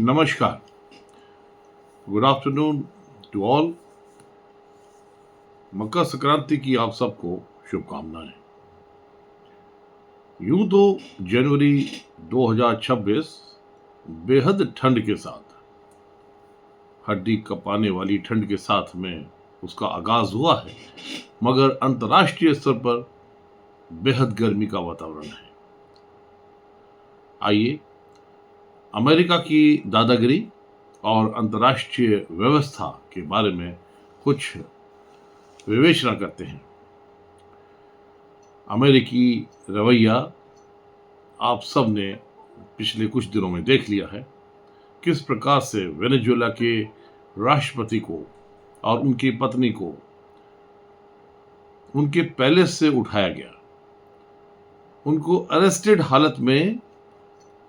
नमस्कार। Good afternoon to all. Makar Sankranti की आप सबको शुभकामनाएं। यूं तो जनवरी 2026 बेहद ठंड के साथ, हड्डी कपाने वाली ठंड के साथ में उसका आगाज हुआ है, मगर अंतर्राष्ट्रीय स्तर पर बेहद गर्मी का वातावरण है। आइए अमेरिका की दादागिरी और अंतर्राष्ट्रीय व्यवस्था के बारे में कुछ विवेचना करते हैं। अमेरिकी रवैया आप सब ने पिछले कुछ दिनों में देख लिया है, किस प्रकार से वेनेजुएला के राष्ट्रपति को और उनकी पत्नी को उनके पैलेस से उठाया गया। उनको अरेस्टेड हालत में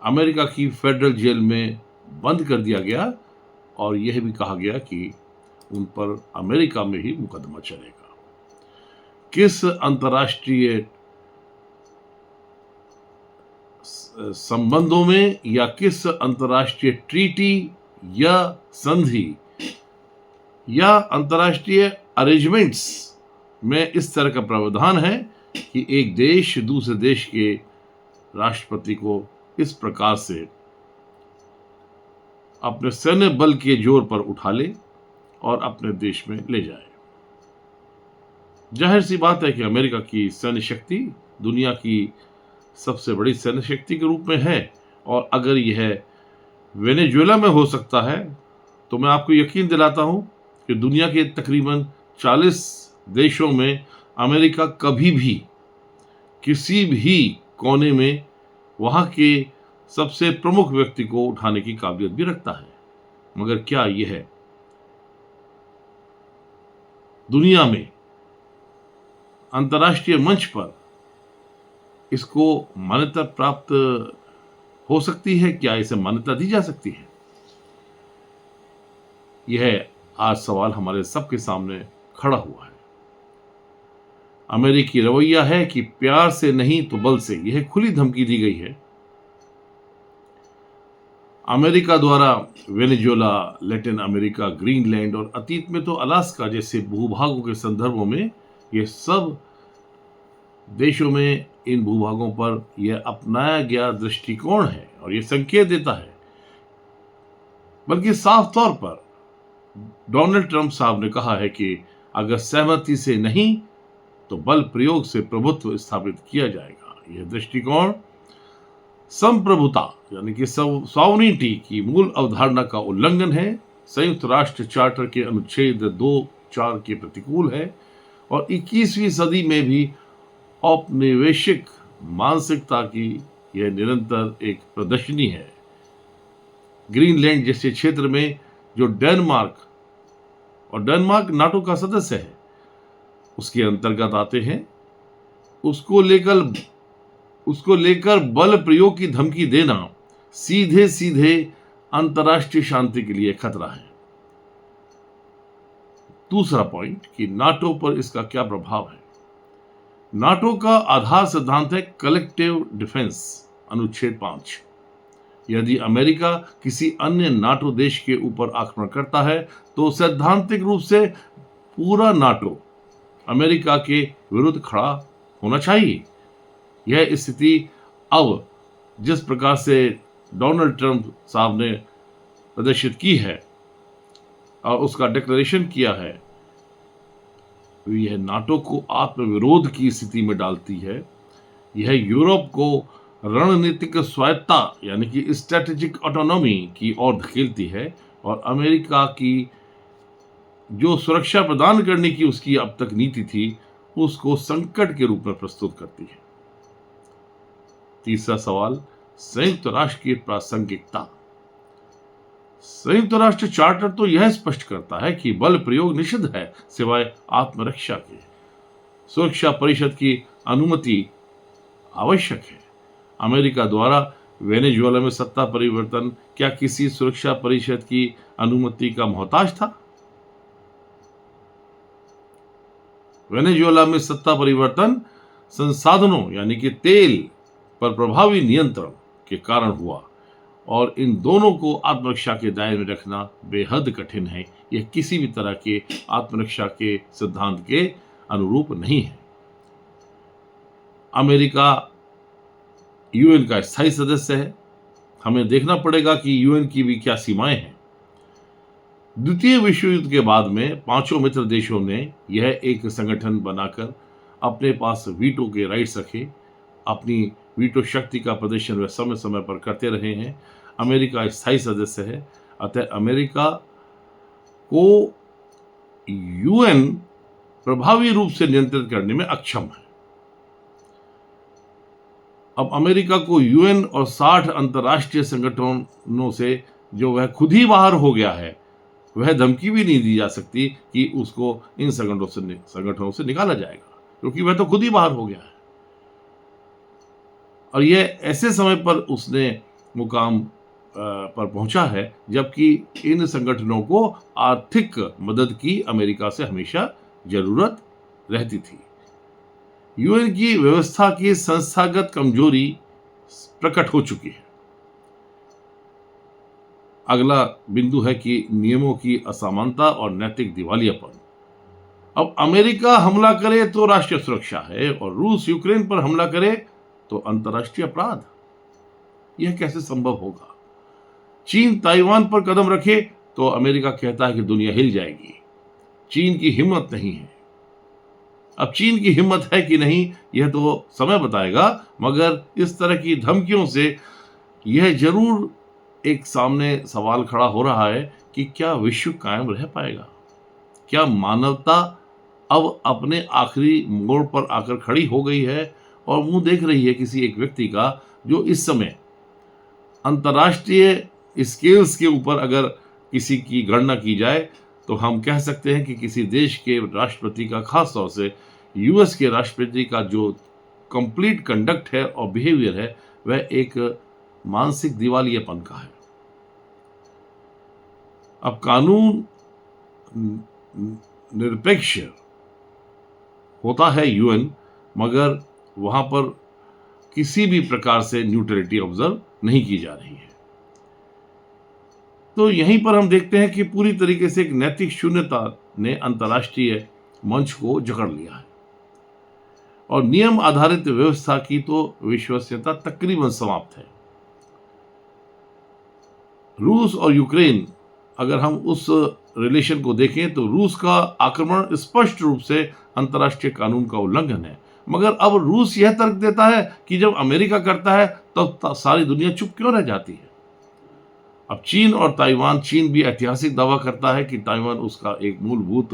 अमेरिका की फेडरल जेल में बंद कर दिया गया और यह भी कहा गया कि उन पर अमेरिका में ही मुकदमा चलेगा। किस अंतर्राष्ट्रीय संबंधों में या किस अंतर्राष्ट्रीय ट्रीटी या संधि या अंतर्राष्ट्रीय अरेंजमेंट्स में इस तरह का प्रावधान है कि एक देश दूसरे देश के राष्ट्रपति को इस प्रकार से अपने सैन्य बल के जोर पर उठा ले और अपने देश में ले जाए। जाहिर सी बात है कि अमेरिका की सैन्य शक्ति दुनिया की सबसे बड़ी सैन्य शक्ति के रूप में है, और अगर यह वेनेजुएला में हो सकता है तो मैं आपको यकीन दिलाता हूं कि दुनिया के तकरीबन 40 देशों में अमेरिका कभी भी किसी भी कोने में वहां के सबसे प्रमुख व्यक्ति को उठाने की काबिलियत भी रखता है। मगर क्या यह दुनिया में अंतर्राष्ट्रीय मंच पर इसको मान्यता प्राप्त हो सकती है? क्या इसे मान्यता दी जा सकती है? यह आज सवाल हमारे सबके सामने खड़ा हुआ है। अमेरिकी रवैया है कि प्यार से नहीं तो बल से, यह खुली धमकी दी गई है। अमेरिका द्वारा वेनेजुएला, लैटिन अमेरिका, ग्रीनलैंड और अतीत में तो अलास्का जैसे भूभागों के संदर्भों में यह सब देशों में इन भूभागों पर यह अपनाया गया दृष्टिकोण है और यह संकेत देता है, बल्कि साफ तौर पर डोनाल्ड ट्रंप साहब ने कहा है कि अगर सहमति से नहीं तो बल प्रयोग से प्रभुत्व स्थापित किया जाएगा। यह दृष्टिकोण संप्रभुता यानी कि सॉवरेनिटी की मूल अवधारणा का उल्लंघन है, संयुक्त राष्ट्र चार्टर के अनुच्छेद 2.4 के प्रतिकूल है और 21वीं सदी में भी औपनिवेशिक मानसिकता की यह निरंतर एक प्रदर्शनी है। ग्रीनलैंड जैसे क्षेत्र में जो डेनमार्क नाटो का सदस्य है उसके अंतर्गत आते हैं, उसको लेकर बल प्रयोग की धमकी देना सीधे सीधे अंतर्राष्ट्रीय शांति के लिए खतरा है। दूसरा पॉइंट कि नाटो पर इसका क्या प्रभाव है। नाटो का आधार सिद्धांत है कलेक्टिव डिफेंस, अनुच्छेद 5। यदि अमेरिका किसी अन्य नाटो देश के ऊपर आक्रमण करता है तो सैद्धांतिक रूप से पूरा नाटो अमेरिका के विरुद्ध खड़ा होना चाहिए। यह स्थिति अब जिस प्रकार से डोनाल्ड ट्रंप साहब ने प्रदर्शित की है और उसका डिक्लेरेशन किया है, यह नाटो को आत्मविरोध की स्थिति में डालती है। यह यूरोप को रणनीतिक स्वायत्तता यानी कि स्ट्रेटेजिक ऑटोनॉमी की ओर धकेलती है और अमेरिका की जो सुरक्षा प्रदान करने की उसकी अब तक नीति थी उसको संकट के रूप में प्रस्तुत करती है। तीसरा सवाल, संयुक्त राष्ट्र की प्रासंगिकता। संयुक्त राष्ट्र चार्टर तो यह स्पष्ट करता है कि बल प्रयोग निषिद्ध है सिवाय आत्मरक्षा के। सुरक्षा परिषद की अनुमति आवश्यक है। अमेरिका द्वारा वेनेजुएला में सत्ता परिवर्तन क्या किसी सुरक्षा परिषद की अनुमति का मोहताज था? वेनेजुएला में सत्ता परिवर्तन संसाधनों यानी कि तेल पर प्रभावी नियंत्रण के कारण हुआ और इन दोनों को आत्मरक्षा के दायरे में रखना बेहद कठिन है। यह किसी भी तरह के आत्मरक्षा के सिद्धांत के अनुरूप नहीं है। अमेरिका यूएन का स्थायी सदस्य है। हमें देखना पड़ेगा कि यूएन की भी क्या सीमाएं हैं। द्वितीय विश्व युद्ध के बाद में पांचों मित्र देशों ने यह एक संगठन बनाकर अपने पास वीटो के राइट्स रखे। अपनी वीटो शक्ति का प्रदर्शन वे समय समय पर करते रहे हैं। अमेरिका स्थायी सदस्य है, अतः अमेरिका को यूएन प्रभावी रूप से नियंत्रित करने में अक्षम है। अब अमेरिका को यूएन और 60 अंतर्राष्ट्रीय संगठनों से जो वह खुद ही बाहर हो गया है, वह धमकी भी नहीं दी जा सकती कि उसको इन संगठनों से निकाला जाएगा, क्योंकि वह तो खुद ही बाहर हो गया है। और यह ऐसे समय पर उसने मुकाम पर पहुंचा है जबकि इन संगठनों को आर्थिक मदद की अमेरिका से हमेशा जरूरत रहती थी। यूएन की व्यवस्था की संस्थागत कमजोरी प्रकट हो चुकी है। अगला बिंदु है कि नियमों की असमानता और नैतिक दिवालियापन। अब अमेरिका हमला करे तो राष्ट्रीय सुरक्षा है और रूस यूक्रेन पर हमला करे तो अंतर्राष्ट्रीय अपराध। यह कैसे संभव होगा? चीन ताइवान पर कदम रखे तो अमेरिका कहता है कि दुनिया हिल जाएगी। चीन की हिम्मत नहीं है। अब चीन की हिम्मत है कि नहीं यह तो समय बताएगा, मगर इस तरह की धमकियों से यह जरूर एक सामने सवाल खड़ा हो रहा है कि क्या विश्व कायम रह पाएगा? क्या मानवता अब अपने आखिरी मोड़ पर आकर खड़ी हो गई है और मुंह देख रही है किसी एक व्यक्ति का जो इस समय अंतर्राष्ट्रीय स्केल्स के ऊपर अगर किसी की गणना की जाए तो हम कह सकते हैं कि किसी देश के राष्ट्रपति का, खास तौर से यूएस के राष्ट्रपति का जो कंप्लीट कंडक्ट है और बिहेवियर है, वह एक मानसिक दिवालियापन का है। अब कानून निरपेक्ष होता है यूएन, मगर वहां पर किसी भी प्रकार से न्यूट्रलिटी ऑब्जर्व नहीं की जा रही है। तो यहीं पर हम देखते हैं कि पूरी तरीके से एक नैतिक शून्यता ने अंतर्राष्ट्रीय मंच को जकड़ लिया है और नियम आधारित व्यवस्था की तो विश्वसनीयता तकरीबन समाप्त है। रूस और यूक्रेन, अगर हम उस रिलेशन को देखें तो रूस का आक्रमण स्पष्ट रूप से अंतर्राष्ट्रीय कानून का उल्लंघन है, मगर अब रूस यह तर्क देता है कि जब अमेरिका करता है तो सारी दुनिया चुप क्यों रह जाती है। अब चीन और ताइवान, चीन भी ऐतिहासिक दावा करता है कि ताइवान उसका एक मूलभूत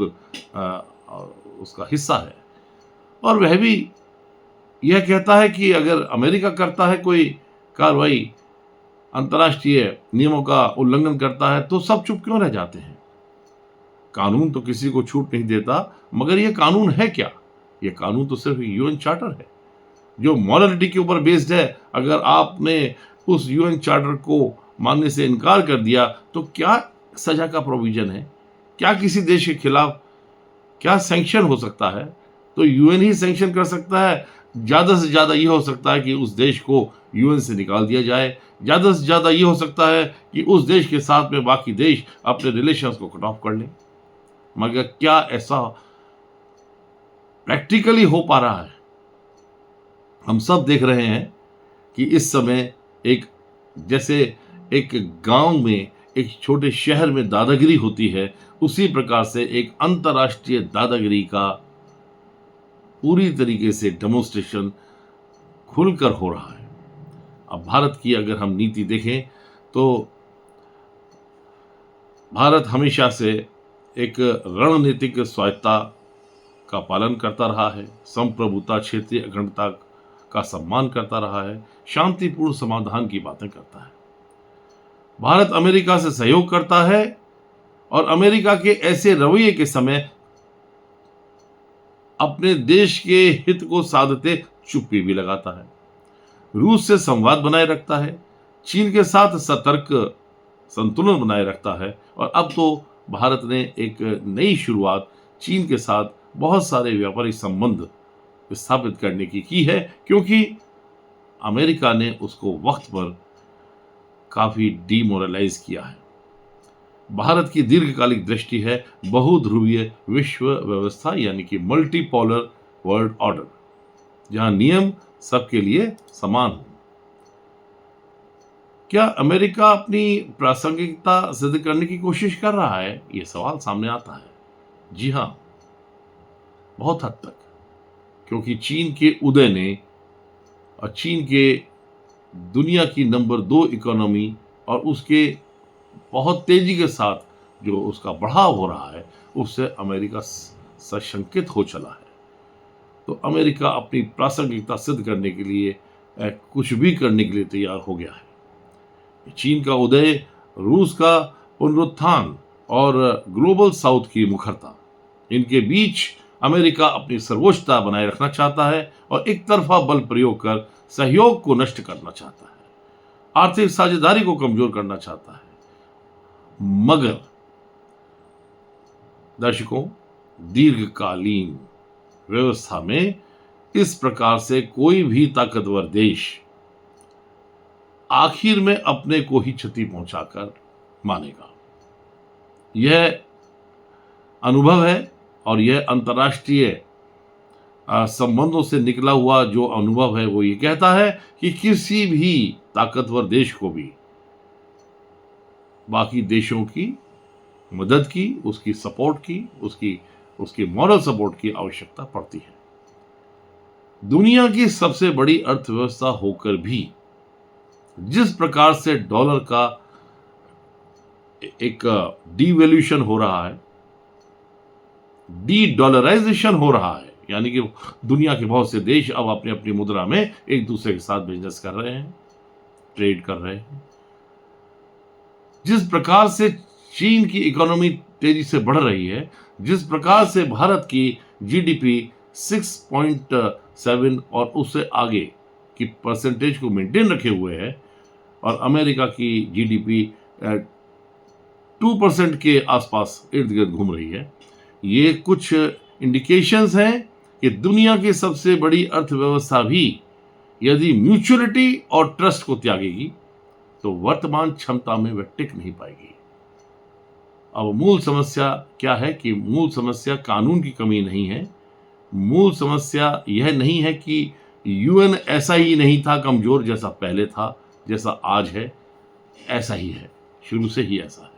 उसका हिस्सा है और वह भी यह कहता है कि अगर अमेरिका करता है कोई कार्रवाई, अंतर्राष्ट्रीय नियमों का उल्लंघन करता है तो सब चुप क्यों रह जाते हैं। कानून तो किसी को छूट नहीं देता, मगर यह कानून है क्या? यह कानून तो सिर्फ यूएन चार्टर है जो मॉरलिटी के ऊपर बेस्ड है। अगर आपने उस यूएन चार्टर को मानने से इनकार कर दिया तो क्या सजा का प्रोविजन है? क्या किसी देश के खिलाफ क्या सैंक्शन हो सकता है? तो यूएन ही सैंक्शन कर सकता है। ज्यादा से ज्यादा यह हो सकता है कि उस देश को यूएन से निकाल दिया जाए। ज्यादा से ज्यादा यह हो सकता है कि उस देश के साथ में बाकी देश अपने रिलेशंस को कट ऑफ कर लें, मगर क्या ऐसा प्रैक्टिकली हो पा रहा है? हम सब देख रहे हैं कि इस समय जैसे एक गांव में, एक छोटे शहर में दादागिरी होती है, उसी प्रकार से एक अंतर्राष्ट्रीय दादागिरी का पूरी तरीके से डेमोन्स्ट्रेशन खुलकर हो रहा है। अब भारत की अगर हम नीति देखें तो भारत हमेशा से एक रणनीतिक स्वायत्तता का पालन करता रहा है, संप्रभुता, क्षेत्रीय अखंडता का सम्मान करता रहा है, शांतिपूर्ण समाधान की बातें करता है। भारत अमेरिका से सहयोग करता है और अमेरिका के ऐसे रवैये के समय अपने देश के हित को साधते चुप्पी भी लगाता है, रूस से संवाद बनाए रखता है, चीन के साथ सतर्क संतुलन बनाए रखता है और अब तो भारत ने एक नई शुरुआत चीन के साथ बहुत सारे व्यापारिक संबंध स्थापित करने की है, क्योंकि अमेरिका ने उसको वक्त पर काफ़ी डीमोरलाइज किया है। भारत की दीर्घकालिक दृष्टि है बहुध्रुवीय विश्व व्यवस्था यानी कि मल्टीपोलर वर्ल्ड ऑर्डर, जहां नियम सबके लिए समान हो। क्या अमेरिका अपनी प्रासंगिकता सिद्ध करने की कोशिश कर रहा है? ये सवाल सामने आता है। जी हाँ, बहुत हद तक, क्योंकि चीन के उदय ने और चीन के दुनिया की नंबर 2 इकोनॉमी और उसके बहुत तेजी के साथ जो उसका बढ़ाव हो रहा है, उससे अमेरिका सशंकित हो चला है। तो अमेरिका अपनी प्रासंगिकता सिद्ध करने के लिए कुछ भी करने के लिए तैयार हो गया है। चीन का उदय, रूस का पुनरुत्थान और ग्लोबल साउथ की मुखरता, इनके बीच अमेरिका अपनी सर्वोच्चता बनाए रखना चाहता है और एक तरफा बल प्रयोग कर सहयोग को नष्ट करना चाहता है, आर्थिक साझेदारी को कमजोर करना चाहता है। मगर दर्शकों, दीर्घकालीन व्यवस्था में इस प्रकार से कोई भी ताकतवर देश आखिर में अपने को ही क्षति पहुंचाकर मानेगा। यह अनुभव है और यह अंतर्राष्ट्रीय संबंधों से निकला हुआ जो अनुभव है वो ये कहता है कि किसी भी ताकतवर देश को भी बाकी देशों की मदद की, उसकी सपोर्ट की, उसकी मॉरल सपोर्ट की आवश्यकता पड़ती है। दुनिया की सबसे बड़ी अर्थव्यवस्था होकर भी जिस प्रकार से डॉलर का एक डीवैल्यूएशन हो रहा है, डी डॉलराइजेशन हो रहा है, यानी कि दुनिया के बहुत से देश अब अपनी अपनी मुद्रा में एक दूसरे के साथ बिजनेस कर रहे हैं, ट्रेड कर रहे हैं। जिस प्रकार से चीन की इकोनॉमी तेजी से बढ़ रही है, जिस प्रकार से भारत की जीडीपी 6.7 और उससे आगे की परसेंटेज को मेंटेन रखे हुए है और अमेरिका की जीडीपी 2% के आसपास इर्द गिर्द घूम रही है, ये कुछ इंडिकेशंस हैं कि दुनिया की सबसे बड़ी अर्थव्यवस्था भी यदि म्यूचुअलिटी और ट्रस्ट को त्यागेगी तो वर्तमान क्षमता में वह टिक नहीं पाएगी। अब मूल समस्या क्या है कि मूल समस्या कानून की कमी नहीं है। मूल समस्या यह नहीं है कि यूएन ऐसा ही नहीं था कमजोर जैसा पहले था, जैसा आज है ऐसा ही है, शुरू से ही ऐसा है।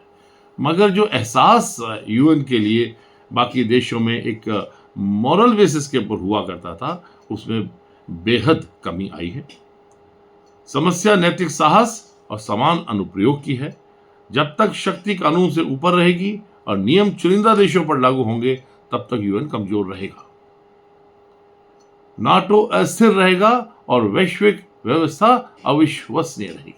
मगर जो एहसास यूएन के लिए बाकी देशों में एक मॉरल बेसिस के ऊपर हुआ करता था, उसमें बेहद कमी आई है। समस्या नैतिक साहस और समान अनुप्रयोग की है। जब तक शक्ति कानून से ऊपर रहेगी और नियम चुनिंदा देशों पर लागू होंगे, तब तक यूएन कमजोर रहेगा, नाटो अस्थिर रहेगा और वैश्विक व्यवस्था अविश्वसनीय रहेगी।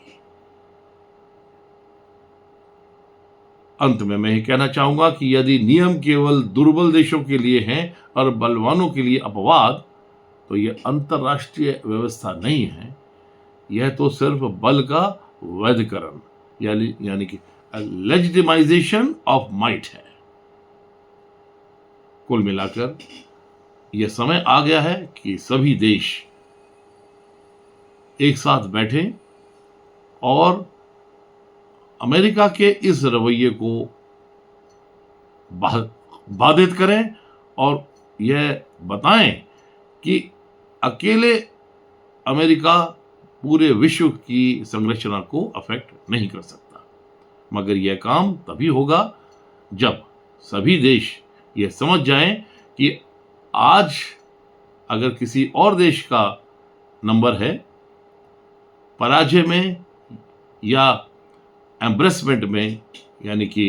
अंत में मैं ये कहना चाहूंगा कि यदि नियम केवल दुर्बल देशों के लिए हैं और बलवानों के लिए अपवाद, तो यह अंतरराष्ट्रीय व्यवस्था नहीं है, यह तो सिर्फ बल का वैधकरण यानी कि लेजिटिमाइजेशन ऑफ माइट है। कुल मिलाकर यह समय आ गया है कि सभी देश एक साथ बैठें और अमेरिका के इस रवैये को बाधित करें और यह बताएं कि अकेले अमेरिका पूरे विश्व की संरचना को अफेक्ट नहीं कर सकता। मगर यह काम तभी होगा जब सभी देश यह समझ जाएं कि आज अगर किसी और देश का नंबर है पराजय में या एम्ब्रेसमेंट में, यानी कि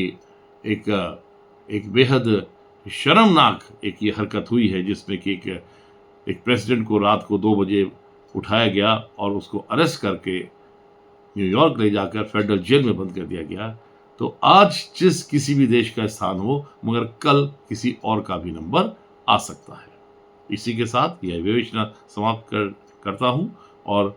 एक बेहद शर्मनाक एक ये हरकत हुई है जिसमें कि एक प्रेसिडेंट को रात को 2 बजे उठाया गया और उसको अरेस्ट करके न्यूयॉर्क ले जाकर फेडरल जेल में बंद कर दिया गया। तो आज जिस किसी भी देश का स्थान हो, मगर कल किसी और का भी नंबर आ सकता है। इसी के साथ यह विवेचना समाप्त करता हूं और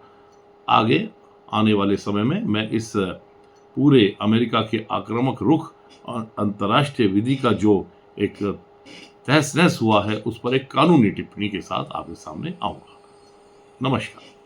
आगे आने वाले समय में मैं इस पूरे अमेरिका के आक्रामक रुख और अंतर्राष्ट्रीय विधि का जो एक तहस नहस हुआ है, उस पर एक कानूनी टिप्पणी के साथ आपके सामने आऊंगा। नमस्कार।